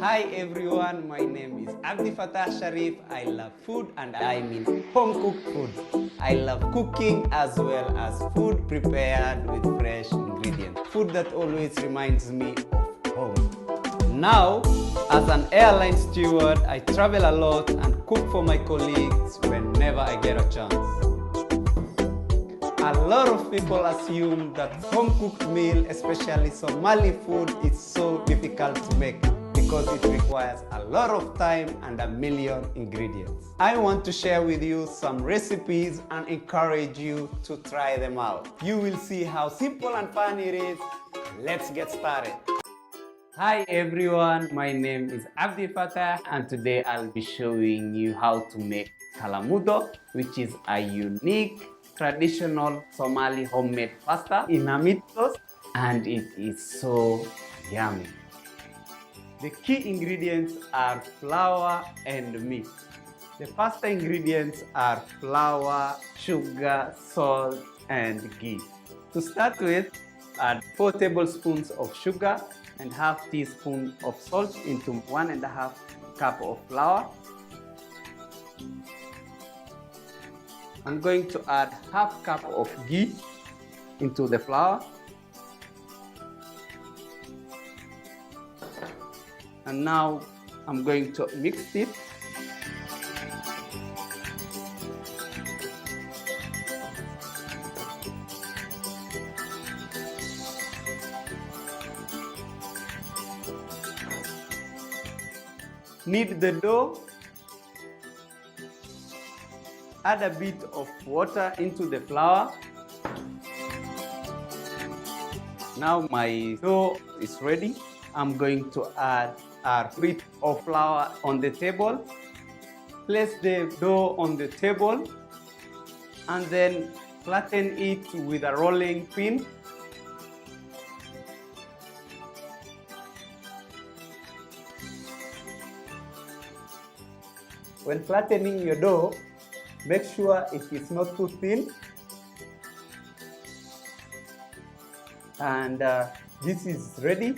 Hi everyone, my name is Abdi Fatah Sharif. I love food and I mean home cooked food. I love cooking as well as food prepared with fresh ingredients. Food that always reminds me of home. Now, as an airline steward, I travel a lot and cook for my colleagues whenever I get a chance. A lot of people assume that home-cooked meal, especially Somali food, is so difficult to make because it requires a lot of time and a million ingredients. I want to share with you some recipes and encourage you to try them out. You will see how simple and fun it is. Let's get started. Hi everyone, my name is Abdi Fatah and today I'll be showing you how to make KALAMUDO, which is a unique traditional Somali homemade pasta in a meat sauce, and it is so yummy. The key ingredients are flour and meat. The pasta ingredients are flour, sugar, salt, and ghee. To start with, add 4 tablespoons of sugar and half teaspoon of salt into 1.5 cup of flour. I'm going to add half cup of ghee into the flour. And now I'm going to mix it. Knead the dough. Add a bit of water into the flour. Now my dough is ready. I'm going to add a bit of flour on the table. Place the dough on the table and then flatten it with a rolling pin. When flattening your dough, make sure it is not too thin. And this is ready.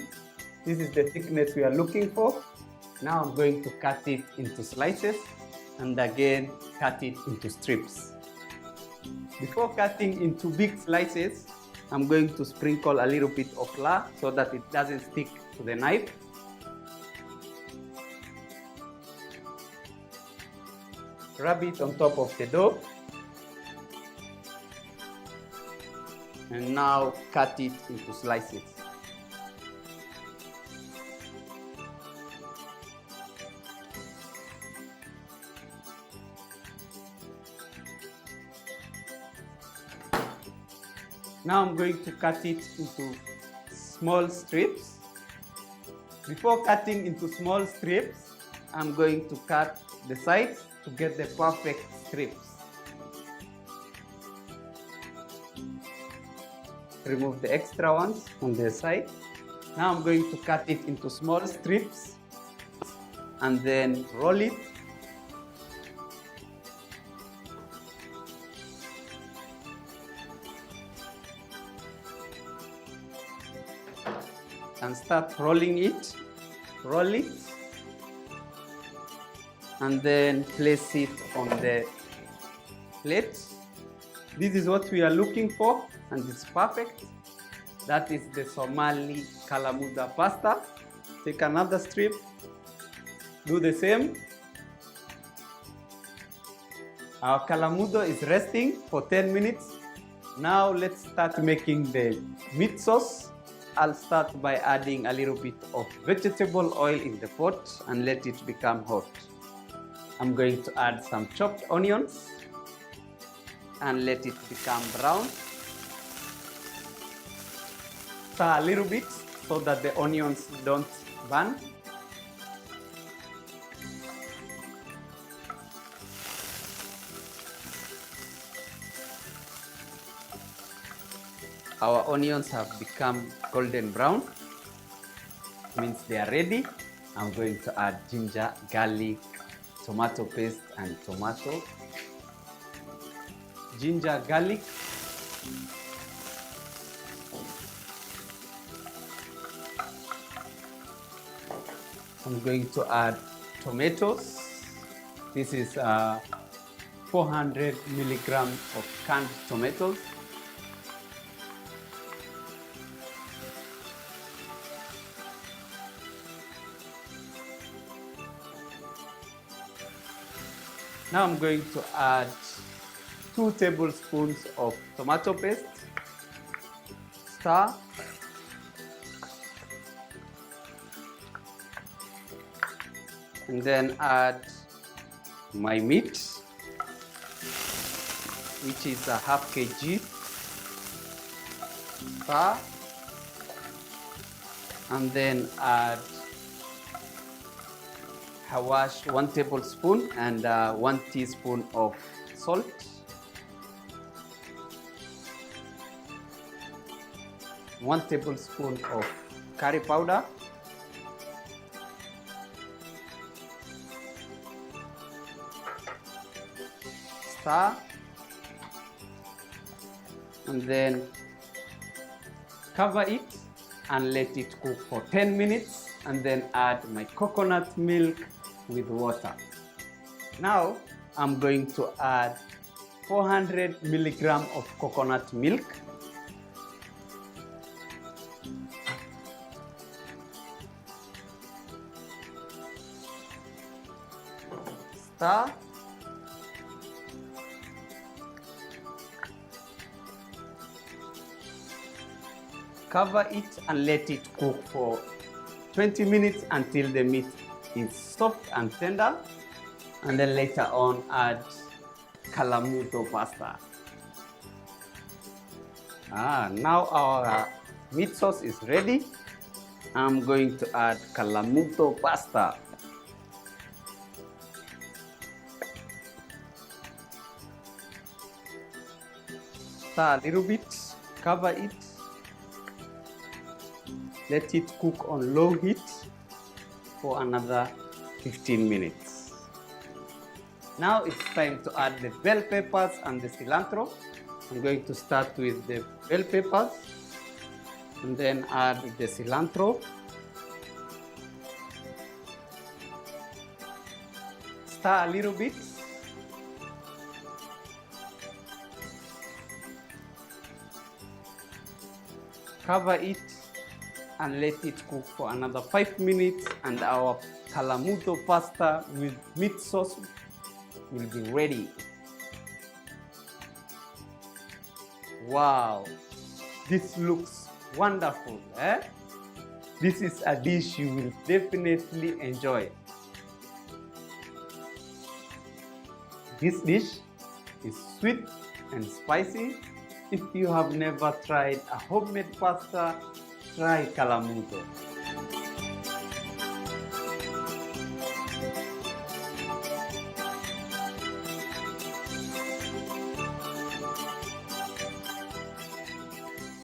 This is the thickness we are looking for. Now I'm going to cut it into slices and again cut it into strips. Before cutting into big slices, I'm going to sprinkle a little bit of flour so that it doesn't stick to the knife. Rub it on top of the dough. And now cut it into slices. Now I'm going to cut it into small strips. Before cutting into small strips, I'm going to cut the sides to get the perfect strips. Remove the extra ones on the side. Now I'm going to cut it into small strips and then roll it. And start rolling it. Roll it. And then place it on the plate. This is what we are looking for and it's perfect. That is the Somali KALAAMMUDO pasta. Take another strip, do the same. Our KALAAMMUDO is resting for 10 minutes. Now let's start making the meat sauce. I'll start by adding a little bit of vegetable oil in the pot and let it become hot. I'm going to add some chopped onions and let it become brown. Stir a little bit so that the onions don't burn. Our onions have become golden brown. Means they are ready. I'm going to add ginger, garlic, tomato paste and tomato. Ginger, garlic. I'm going to add tomatoes. This is 400 milligrams of canned tomatoes. Now I'm going to add 2 tablespoons of tomato paste. Stir. And then add my meat, which is a half kg. Stir. And then add hawash 1 tablespoon and 1 teaspoon of salt. One tablespoon of curry powder. Stir. And then cover it and let it cook for 10 minutes, and then add my coconut milk with water. Now I'm going to add 400 milligrams of coconut milk. Stir. Cover it and let it cook for 20 minutes until the meat is soft and tender, and then later on add KALAAMMUDO pasta. Now our meat sauce is ready. I'm going to add KALAAMMUDO pasta. Stir a little bit, cover it. Let it cook on low heat for another 15 minutes. Now it's time to add the bell peppers and the cilantro. I'm going to start with the bell peppers and then add the cilantro. Stir a little bit. Cover it and let it cook for another 5 minutes, and our KALAAMMUDO pasta with meat sauce will be ready. Wow, this looks wonderful, eh? This is a dish you will definitely enjoy. This dish is sweet and spicy. If you have never tried a homemade pasta, try KALAAMMUDO.